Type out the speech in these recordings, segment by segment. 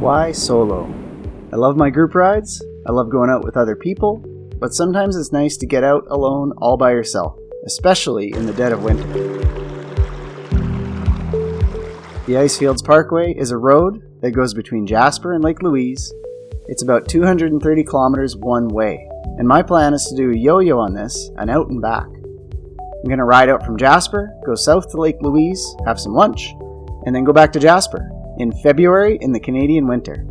Why solo? I love my group rides, I love going out with other people, but sometimes it's nice to get out alone all by yourself, especially in the dead of winter. The Icefields Parkway is a road that goes between Jasper and Lake Louise. It's about 230 kilometers one way, and my plan is to do a yo-yo on this and out and back. I'm going to ride out from Jasper, go south to Lake Louise, have some lunch, and then go back to Jasper in February in the Canadian winter.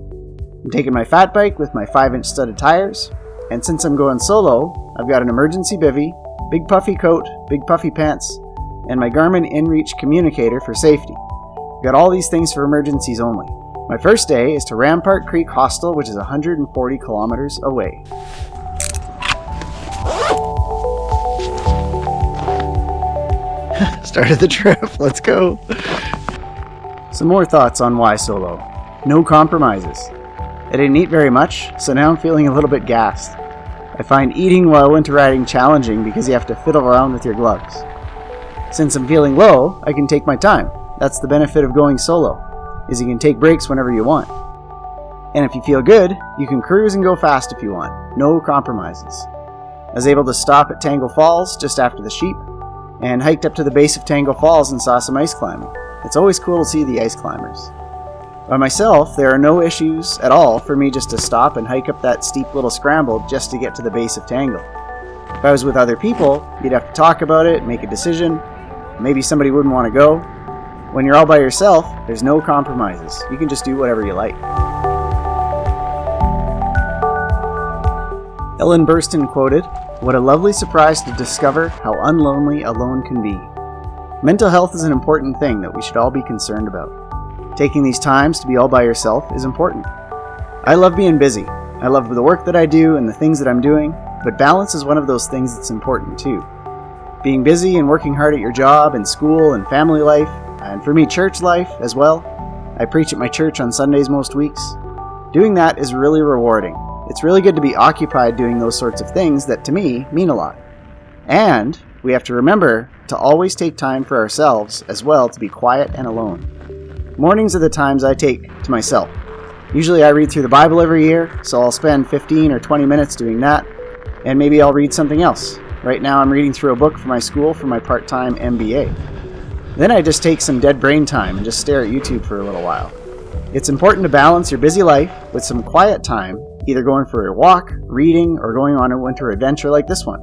I'm taking my fat bike with my 5-inch studded tires, and since I'm going solo, I've got an emergency bivvy, big puffy coat, big puffy pants, and my Garmin InReach communicator for safety. I've got all these things for emergencies only. My first day is to Rampart Creek Hostel, which is 140 kilometers away. Started the trip, let's go. Some more thoughts on why solo. No compromises. I didn't eat very much, so now I'm feeling a little bit gassed. I find eating while winter riding challenging because you have to fiddle around with your gloves. Since I'm feeling low, I can take my time. That's the benefit of going solo, is you can take breaks whenever you want. And if you feel good, you can cruise and go fast if you want. No compromises. I was able to stop at Tangle Falls just after the sheep, and hiked up to the base of Tangle Falls and saw some ice climbing. It's always cool to see the ice climbers. By myself, there are no issues at all for me just to stop and hike up that steep little scramble just to get to the base of Tangle. If I was with other people, you'd have to talk about it, make a decision. Maybe somebody wouldn't want to go. When you're all by yourself, there's no compromises. You can just do whatever you like. Ellen Burstyn quoted, "What a lovely surprise to discover how unlonely alone can be." Mental health is an important thing that we should all be concerned about. Taking these times to be all by yourself is important. I love being busy. I love the work that I do and the things that I'm doing, but balance is one of those things that's important too. Being busy and working hard at your job and school and family life, and for me church life as well. I preach at my church on Sundays most weeks. Doing that is really rewarding. It's really good to be occupied doing those sorts of things that to me mean a lot. And we have to remember to always take time for ourselves as well, to be quiet and alone. Mornings are the times I take to myself. Usually I read through the Bible every year, so I'll spend 15 or 20 minutes doing that, and maybe I'll read something else. Right now I'm reading through a book for my school for my part-time MBA. Then I just take some dead brain time and just stare at YouTube for a little while. It's important to balance your busy life with some quiet time, either going for a walk, reading, or going on a winter adventure like this one.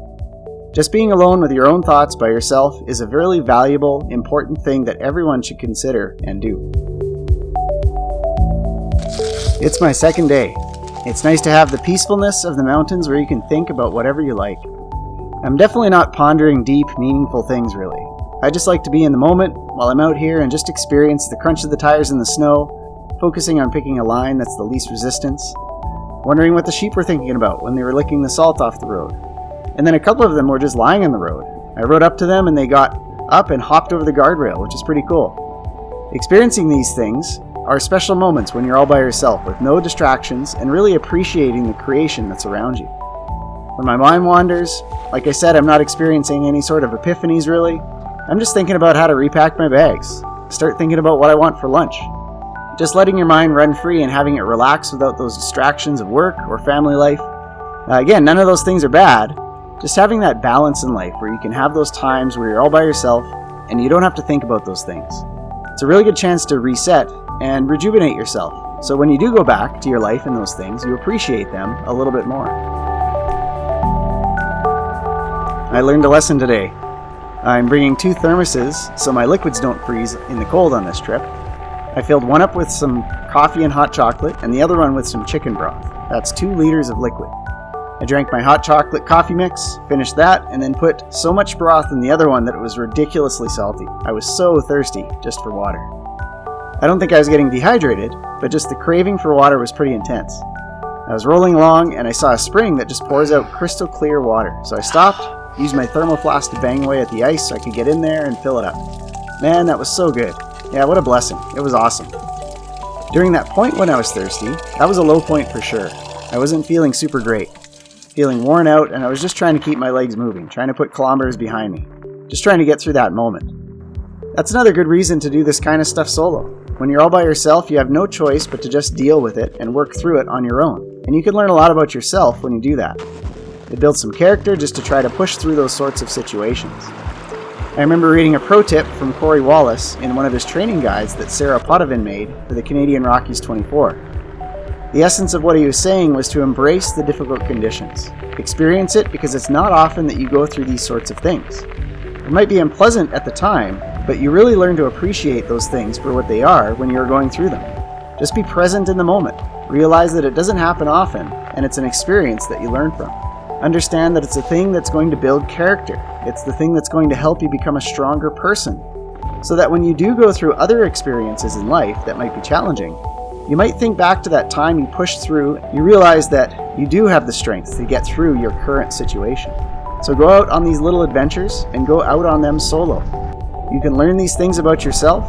Just being alone with your own thoughts by yourself is a really valuable, important thing that everyone should consider and do. It's my second day. It's nice to have the peacefulness of the mountains where you can think about whatever you like. I'm definitely not pondering deep, meaningful things really. I just like to be in the moment while I'm out here and just experience the crunch of the tires in the snow, focusing on picking a line that's the least resistance, wondering what the sheep were thinking about when they were licking the salt off the road. And then a couple of them were just lying on the road. I rode up to them and they got up and hopped over the guardrail, which is pretty cool. Experiencing these things are special moments when you're all by yourself with no distractions and really appreciating the creation that's around you. When my mind wanders, like I said, I'm not experiencing any sort of epiphanies really. I'm just thinking about how to repack my bags, start thinking about what I want for lunch. Just letting your mind run free and having it relax without those distractions of work or family life. Again, none of those things are bad. Just having that balance in life where you can have those times where you're all by yourself and you don't have to think about those things. It's a really good chance to reset and rejuvenate yourself. So when you do go back to your life and those things, you appreciate them a little bit more. I learned a lesson today. I'm bringing 2 thermoses so my liquids don't freeze in the cold on this trip. I filled one up with some coffee and hot chocolate and the other one with some chicken broth. That's 2 liters of liquid. I drank my hot chocolate coffee mix, finished that, and then put so much broth in the other one that it was ridiculously salty. I was so thirsty just for water. I don't think I was getting dehydrated, but just the craving for water was pretty intense. I was rolling along and I saw a spring that just pours out crystal clear water. So I stopped, used my thermal flask to bang away at the ice so I could get in there and fill it up. Man, that was so good. Yeah, what a blessing. It was awesome. During that point when I was thirsty, that was a low point for sure. I wasn't feeling super great. Feeling worn out, and I was just trying to keep my legs moving, trying to put kilometers behind me. Just trying to get through that moment. That's another good reason to do this kind of stuff solo. When you're all by yourself, you have no choice but to just deal with it and work through it on your own. And you can learn a lot about yourself when you do that. It builds some character just to try to push through those sorts of situations. I remember reading a pro tip from Corey Wallace in one of his training guides that Sarah Potvin made for the Canadian Rockies 24. The essence of what he was saying was to embrace the difficult conditions. Experience it because it's not often that you go through these sorts of things. It might be unpleasant at the time, but you really learn to appreciate those things for what they are when you're going through them. Just be present in the moment. Realize that it doesn't happen often, and it's an experience that you learn from. Understand that it's a thing that's going to build character. It's the thing that's going to help you become a stronger person. So that when you do go through other experiences in life that might be challenging, you might think back to that time you pushed through, you realize that you do have the strength to get through your current situation. So go out on these little adventures and go out on them solo. You can learn these things about yourself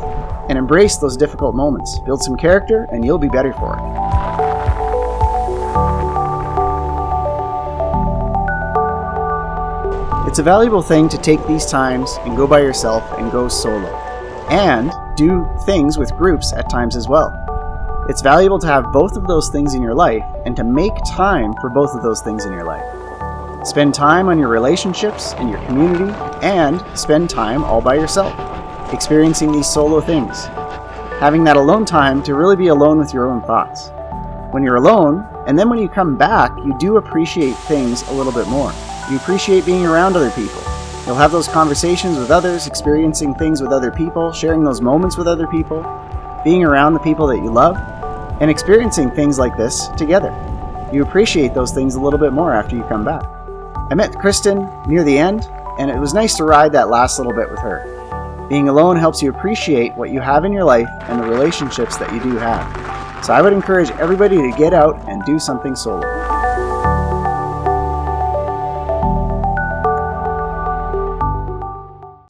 and embrace those difficult moments. Build some character and you'll be better for it. It's a valuable thing to take these times and go by yourself and go solo. And do things with groups at times as well. It's valuable to have both of those things in your life and to make time for both of those things in your life. Spend time on your relationships and your community, and spend time all by yourself, experiencing these solo things. Having that alone time to really be alone with your own thoughts. When you're alone, and then when you come back, you do appreciate things a little bit more. You appreciate being around other people. You'll have those conversations with others, experiencing things with other people, sharing those moments with other people, being around the people that you love, and experiencing things like this together. You appreciate those things a little bit more after you come back. I met Kristen near the end, and it was nice to ride that last little bit with her. Being alone helps you appreciate what you have in your life and the relationships that you do have. So I would encourage everybody to get out and do something solo.